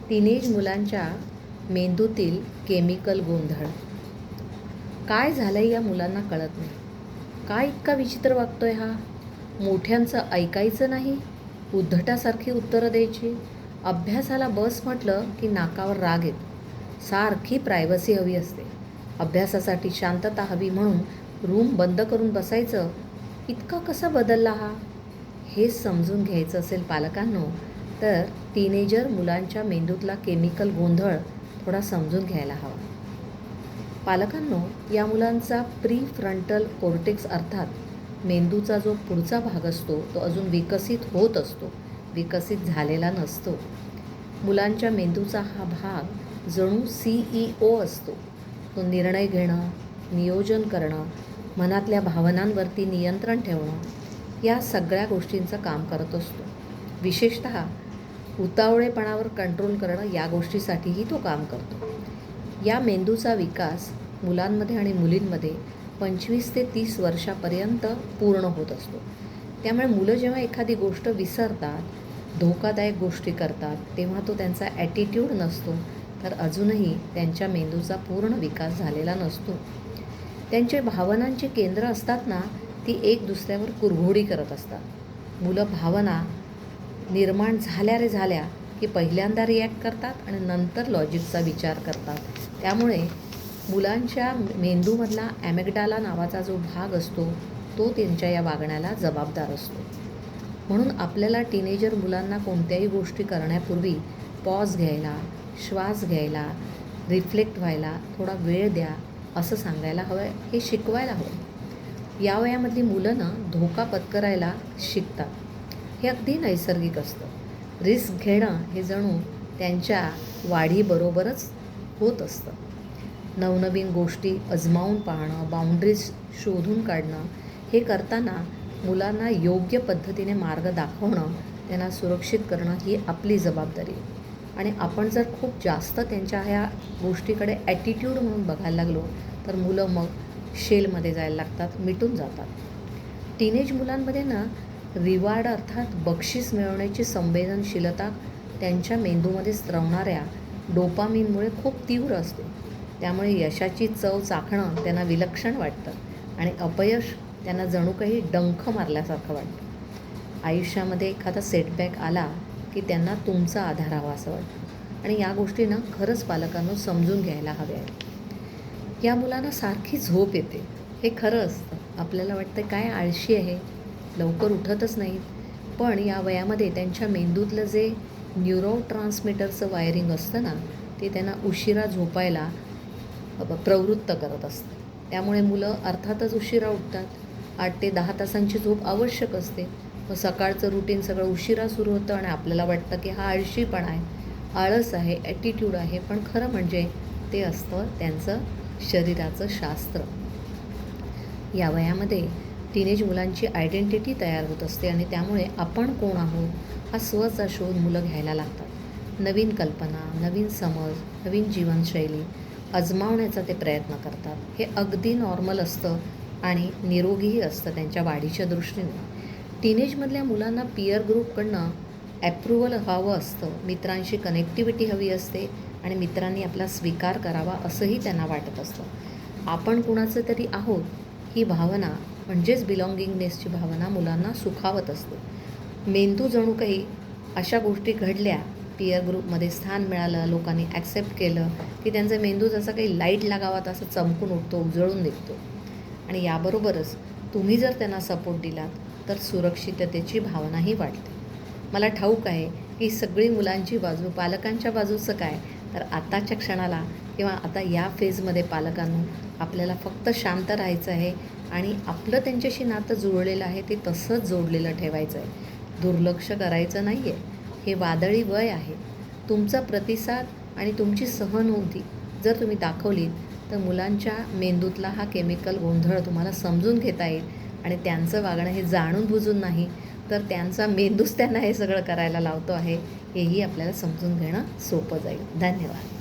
Teenage मुलांच्या मेंदूतील chemical गोंधळ. काय झालंय या मुलांना कळत नाही. काय इतका विचित्र वागतोय हा? मोठ्यांचं ऐकायचं नाही, उद्धटासारखी उत्तरं द्यायची. अभ्यासाला बस म्हटलं की नाकावर राग येतो. सारखी प्रायव्हसी हवी असते. अभ्यासासाठी शांतता हवी म्हणून रूम बंद करून बसायचं. इतका कसा बदलला हा? हेच समजून घ्यायचं असेल पालकांनो, तर टीनेजर मुलांच्या मेंदूतला केमिकल गोंधळ थोडा समजून घ्यायला हवा. पालकांनो, या मुलांचा प्री फ्रंटल कोर्टेक्स अर्थात मेंदूचा जो पुढचा भाग असतो तो अजून विकसित होत असतो, विकसित झालेला नसतो. मुलांच्या मेंदूचा हा भाग जणू CEO असतो. तो निर्णय घेणं, नियोजन करणं, मनातल्या भावनांवरती नियंत्रण ठेवणं या सगळ्या गोष्टींचं काम करत असतो. विशेषतः उतावळेपणावर कंट्रोल करणं या गोष्टीसाठीही तो काम करतो. या मेंदूचा विकास मुलांमध्ये आणि मुलींमध्ये 25 ते 30 वर्षापर्यंत पूर्ण होत असतो. त्यामुळे मुलं जेव्हा एखादी गोष्ट विसरतात, धोकादायक गोष्टी करतात, तेव्हा तो त्यांचा ॲटिट्यूड नसतो, तर अजूनही त्यांच्या मेंदूचा पूर्ण विकास झालेला नसतो. त्यांचे भावनांची केंद्र असतात ना, ती एक दुसऱ्यावर कुरघोडी करत असतात. मुलं भावना निर्माण झाल्या रे झाल्या की पहिल्यांदा रिॲक्ट करतात आणि नंतर लॉजिकचा विचार करतात. त्यामुळे मुलांच्या मेंदूमधला ॲमेग्डाला नावाचा जो भाग असतो तो त्यांच्या या वागण्याला जबाबदार असतो. म्हणून आपल्याला टीनेजर मुलांना कोणत्याही गोष्टी करण्यापूर्वी पॉज घ्यायला, श्वास घ्यायला, रिफ्लेक्ट व्हायला थोडा वेळ द्या असं सांगायला हवं आहे, हे शिकवायला हवं. या वयामधली मुलं ना धोका पत्करायला शिकतात. हे अगदी नैसर्गिक असतं. रिस्क घेणं हे जणू त्यांच्या वाढीबरोबरच होत असतं. नवनवीन गोष्टी अजमावून पाहणं, बाउंड्रीज शोधून काढणं, हे करताना मुलांना योग्य पद्धतीने मार्ग दाखवणं, त्यांना सुरक्षित करणं ही आपली जबाबदारी आहे. आणि आपण जर खूप जास्त त्यांच्या ह्या गोष्टीकडे ॲटिट्यूड म्हणून बघायला लागलो तर मुलं मग शेलमध्ये जायला लागतात, मिटून जातात. टीनेज मुलांमध्ये ना रिवॉर्ड अर्थात बक्षीस मिळवण्याची संवेदनशीलता त्यांच्या मेंदूमध्ये स्त्रवणाऱ्या डोपामिनमुळे खूप तीव्र असते. त्यामुळे यशाची चव चाखणं त्यांना विलक्षण वाटतं आणि अपयश त्यांना जणू काही डंख मारल्यासारखं वाटतं. आयुष्यामध्ये एखादा सेटबॅक आला की त्यांना तुमचा आधार हवा असं वाटतं. आणि या गोष्टींना खरंच पालकांनो समजून घ्यायला हव्या आहेत. या मुलांना सारखी झोप येते, हे खरं असतं. आपल्याला वाटतं काय आळशी आहे, लवकर उठतच नाहीत. पण या वयामध्ये त्यांच्या मेंदूतलं जे न्यूरो ट्रान्समीटरचं वायरिंग असतं ना, ते त्यांना उशिरा झोपायला प्रवृत्त करत असतं. त्यामुळे मुलं अर्थातच उशिरा उठतात. 8 ते 10 तासांची झोप आवश्यक असते. मग सकाळचं रुटीन सगळं उशिरा सुरू होतं आणि आपल्याला वाटतं की हा आळशीपणा आहे, आळस आहे, ॲटिट्यूड आहे. पण खरं म्हणजे ते असतं त्यांचं शरीराचं शास्त्र. या वयामध्ये टीनेज मुलांची आयडेंटिटी तयार होत असते आणि त्यामुळे आपण कोण आहोत हा स्वचा शोध मुलं घ्यायला लागतात. नवीन कल्पना, नवीन समज, नवीन जीवनशैली अजमावण्याचा ते प्रयत्न करतात. हे अगदी नॉर्मल असतं आणि निरोगीही असतं त्यांच्या वाढीच्या दृष्टीने. टीनेजमधल्या मुलांना पियर ग्रुपकडनं ॲप्रुव्हल हवं असतं, मित्रांशी कनेक्टिव्हिटी हवी असते आणि मित्रांनी आपला स्वीकार करावा असंही त्यांना वाटत असतं. आपण कुणाचं तरी आहोत ही भावना म्हणजेच बिलॉंगिंगनेसची भावना मुलांना सुखावत असते. मेंदू जणू काही अशा गोष्टी घडल्या, पियर ग्रुपमध्ये स्थान मिळालं, लोकांनी ॲक्सेप्ट केलं की त्यांचा मेंदू जसा काही लाईट लागावा तसं चमकून उठतो, उजळून निघतो. आणि याबरोबरच तुम्ही जर त्यांना सपोर्ट दिलात तर सुरक्षिततेची भावनाही वाढते. मला ठाऊक आहे की सगळी मुलांची बाजू, पालकांच्या बाजूचं काय, तर आताच्या क्षणाला किंवा आता या फेजमध्ये पालकांनो आपल्याला फक्त शांत राहायचं आहे आणि आपलं त्यांच्याशी नातं जुळलेलं आहे ते तसंच जोडलेलं ठेवायचं आहे. दुर्लक्ष करायचं नाही आहे. हे वादळी वय आहे. तुमचा प्रतिसाद आणि तुमची सहानुभूती जर तुम्ही दाखवलीत तर मुलांच्या मेंदूतला हा केमिकल गोंधळ तुम्हाला समजून घेता येईल आणि त्यांचं वागणं हे जाणून बुजून नाही तर त्यांचा मेंदूच त्यांना हे सगळं करायला लावतो आहे, हेही आपल्याला समजून घेणं सोपं जाईल. धन्यवाद.